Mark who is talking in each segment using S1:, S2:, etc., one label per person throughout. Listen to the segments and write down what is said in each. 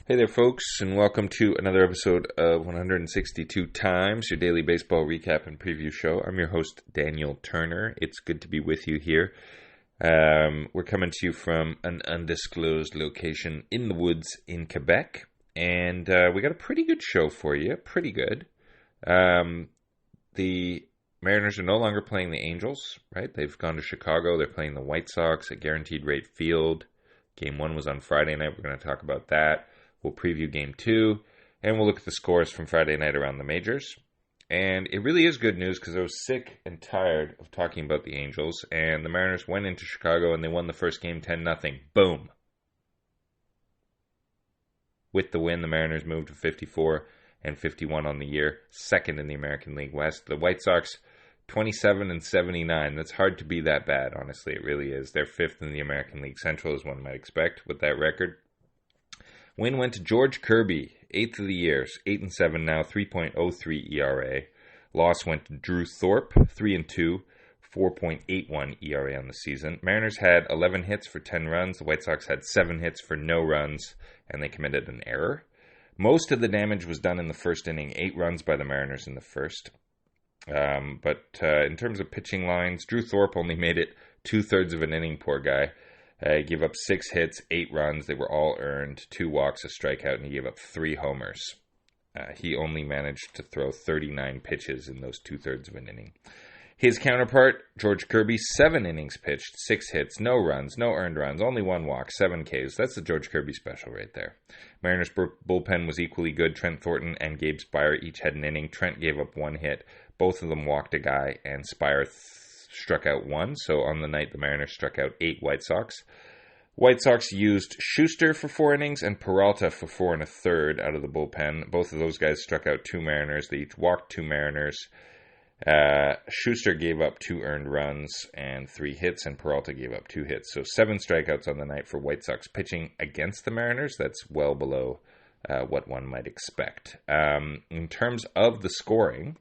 S1: Hey there, folks, and welcome to another episode of 162 Times, your daily baseball recap and preview show. I'm your host, Daniel Turner. It's good to be with you here. We're coming to you from an undisclosed location in the woods in Quebec, and we got a pretty good show for you. Pretty good. The Mariners are no longer playing the Angels, right? They've gone to Chicago. They're playing the White Sox at Guaranteed Rate Field. Game 1 was on Friday night. We're going to talk about that. We'll preview Game 2, and we'll look at the scores from Friday night around the majors. And it really is good news because I was sick and tired of talking about the Angels, and the Mariners went into Chicago and they won the first game 10-0. Boom. With the win, the Mariners moved to 54 and 51 on the year, second in the American League West. The White Sox, 27 and 79. That's hard to be that bad, honestly. It really is. They're fifth in the American League Central, as one might expect, with that record. Win went to George Kirby, 8th of the year, 8-7 now, 3.03 ERA. Loss went to Drew Thorpe, 3-2, 4.81 ERA on the season. Mariners had 11 hits for 10 runs. The White Sox had 7 hits for no runs, and they committed an error. Most of the damage was done in the first inning, 8 runs by the Mariners in the first. But in terms of pitching lines, Drew Thorpe only made it 2/3 of an inning, poor guy. He gave up 6 hits, 8 runs. They were all earned, 2 walks, a strikeout, and he gave up 3 homers. He only managed to throw 39 pitches in those 2/3 of an inning. His counterpart, George Kirby, 7 innings pitched, 6 hits, no runs, no earned runs, only 1 walk, 7 Ks. That's the George Kirby special right there. Mariners' bullpen was equally good. Trent Thornton and Gabe Spire each had an inning. Trent gave up 1 hit. Both of them walked a guy, and Spire struck out 1. So on the night, the Mariners struck out 8 White Sox. White Sox used Schuster for 4 innings and Peralta for 4 1/3 out of the bullpen. Both of those guys struck out 2 Mariners. They each walked 2 Mariners. Schuster gave up 2 earned runs and 3 hits, and Peralta gave up 2 hits. So 7 strikeouts on the night for White Sox pitching against the Mariners. That's well below what one might expect. In terms of the scoring,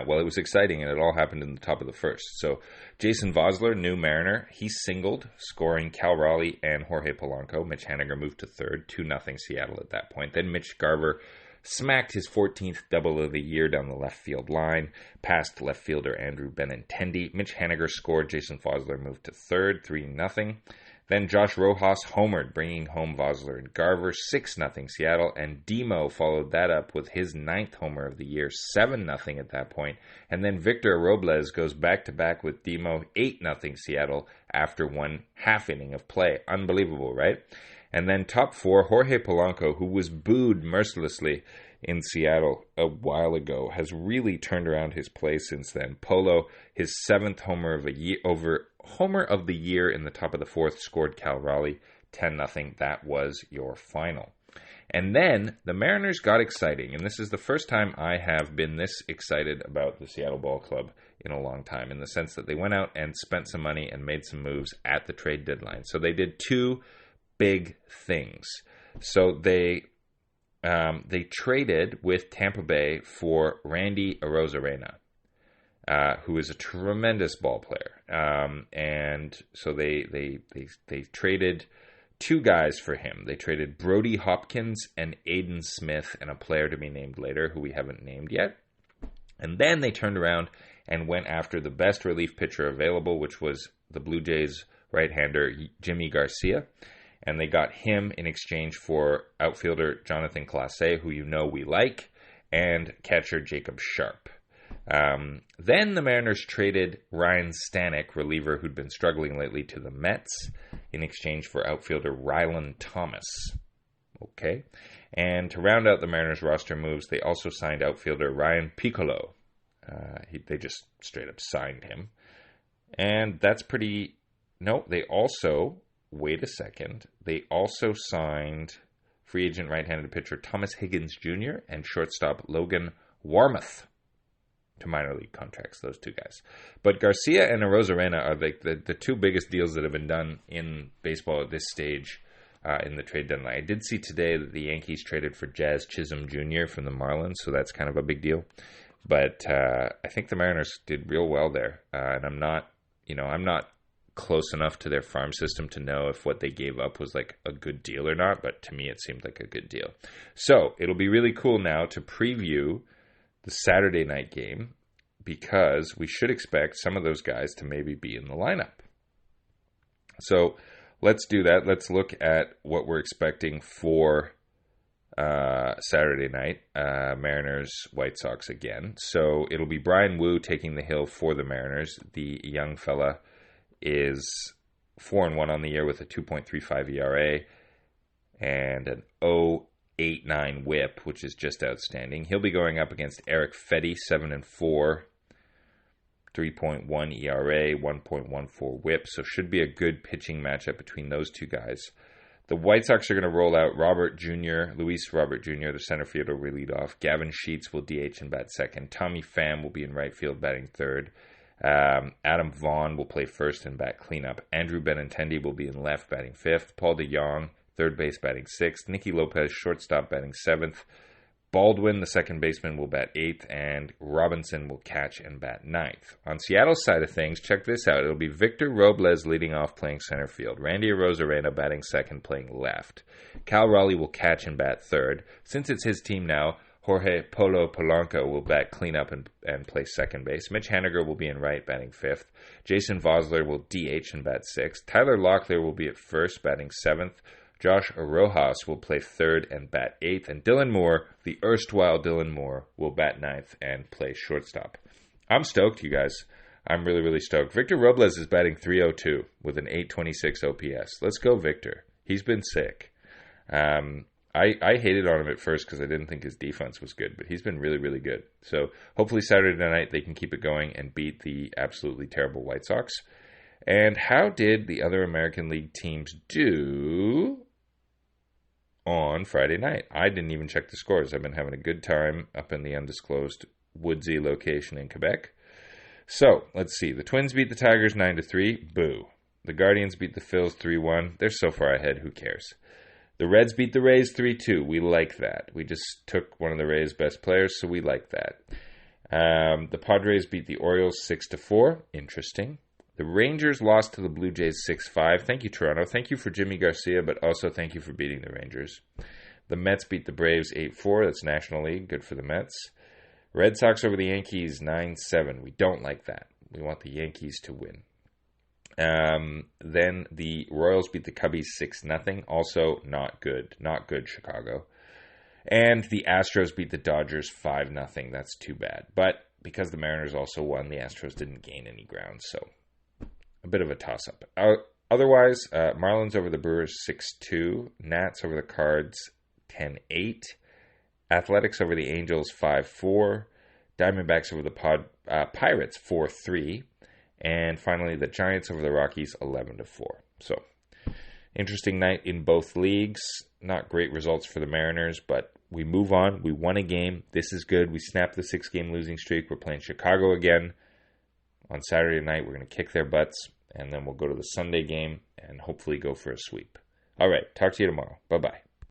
S1: well, it was exciting, and it all happened in the top of the first. So Jason Vosler, new Mariner, he singled, scoring Cal Raleigh and Jorge Polanco. Mitch Haniger moved to third, 2-0 Seattle at that point. Then Mitch Garver smacked his 14th double of the year down the left field line, past left fielder Andrew Benintendi. Mitch Haniger scored, Jason Vosler moved to third, 3-0. Then Josh Rojas homered, bringing home Vosler and Garver, 6-0 Seattle, and Demo followed that up with his 9th homer of the year, 7-0 at that point. And then Victor Robles goes back-to-back with Demo, 8-0 Seattle after 1 half inning of play. Unbelievable, right? And then top 4, Jorge Polanco, who was booed mercilessly in Seattle a while ago, has really turned around his play since then. Polo, his 7th homer of the year in the top of the 4th, scored Cal Raleigh, 10-0. That was your final. And then the Mariners got exciting, and this is the first time I have been this excited about the Seattle Ball Club in a long time, in the sense that they went out and spent some money and made some moves at the trade deadline. So they did 2 big things. So they traded with Tampa Bay for Randy Arozarena, who is a tremendous ball player. And so they traded 2 guys for him. They traded Brody Hopkins and Aiden Smith, and a player to be named later who we haven't named yet. And then they turned around and went after the best relief pitcher available, which was the Blue Jays right-hander Jimmy Garcia. And they got him in exchange for outfielder Jonathan Clase, who you know we like, and catcher Jacob Sharp. Then the Mariners traded Ryan Stanek, reliever who'd been struggling lately, to the Mets in exchange for outfielder Rylan Thomas. Okay. And to round out the Mariners roster moves, they also signed outfielder Ryan Piccolo. They just straight up signed him. And that's pretty... No, they also... Wait a second. They also signed free agent right-handed pitcher Thomas Higgins Jr. and shortstop Logan Warmoth to minor league contracts, those 2 guys. But Garcia and Arozarena are the 2 biggest deals that have been done in baseball at this stage in the trade deadline. I did see today that the Yankees traded for Jazz Chisholm Jr. from the Marlins, so that's kind of a big deal. But I think the Mariners did real well there, and I'm not close enough to their farm system to know if what they gave up was like a good deal or not, but to me it seemed like a good deal. So it'll be really cool now to preview the Saturday night game, because we should expect some of those guys to maybe be in the lineup. So let's do that. Let's look at what we're expecting for Saturday night, Mariners, White Sox again. So it'll be Brian Wu taking the hill for the Mariners. The young fella is 4-1 on the year with a 2.35 ERA and an 0.89 WHIP, which is just outstanding. He'll be going up against Eric Fetty, 7-4, 3.1 ERA, 1.14 WHIP. So should be a good pitching matchup between those two guys. The White Sox are going to roll out Luis Robert Jr., the center fielder, will lead off. Gavin Sheets will DH and bat second. Tommy Pham will be in right field batting third. Adam Vaughn will play first and bat cleanup. Andrew Benintendi will be in left batting fifth. Paul DeJong, third base, batting sixth. Nicky Lopez, shortstop, batting seventh. Baldwin, the second baseman, will bat eighth, and Robinson will catch and bat ninth. On Seattle's side of things, check this out. It'll be Victor Robles leading off, playing center field. Randy Arozarena batting second, playing left. Cal Raleigh will catch and bat third. Since it's his team now, Jorge Polo Polanco will bat cleanup and play second base. Mitch Haniger will be in right, batting fifth. Jason Vosler will DH and bat sixth. Tyler Locklear will be at first, batting seventh. Josh Rojas will play third and bat eighth. And Dylan Moore, the erstwhile Dylan Moore, will bat ninth and play shortstop. I'm stoked, you guys. I'm really, really stoked. Victor Robles is batting .302 with an .826 OPS. Let's go, Victor. He's been sick. I hated on him at first because I didn't think his defense was good, but he's been really, really good. So hopefully Saturday night they can keep it going and beat the absolutely terrible White Sox. And how did the other American League teams do on Friday night? I didn't even check the scores. I've been having a good time up in the undisclosed woodsy location in Quebec. So, let's see. The Twins beat the Tigers 9-3. Boo. The Guardians beat the Phils 3-1. They're so far ahead, who cares? The Reds beat the Rays 3-2. We like that. We just took one of the Rays' best players, so we like that. The Padres beat the Orioles 6-4. Interesting. The Rangers lost to the Blue Jays 6-5. Thank you, Toronto. Thank you for Jimmy Garcia, but also thank you for beating the Rangers. The Mets beat the Braves 8-4. That's National League. Good for the Mets. Red Sox over the Yankees 9-7. We don't like that. We want the Yankees to win. Then the Royals beat the Cubbies 6-0. Also not good. Not good, Chicago. And the Astros beat the Dodgers 5-0. That's too bad. But because the Mariners also won, the Astros didn't gain any ground, so a bit of a toss-up. Otherwise, Marlins over the Brewers 6-2. Nats over the Cards 10-8. Athletics over the Angels 5-4. Diamondbacks over the Pirates 4-3. And finally, the Giants over the Rockies 11-4. So, interesting night in both leagues. Not great results for the Mariners, but we move on. We won a game. This is good. We snapped the 6-game losing streak. We're playing Chicago again. On Saturday night, we're going to kick their butts, and then we'll go to the Sunday game and hopefully go for a sweep. All right, talk to you tomorrow. Bye-bye.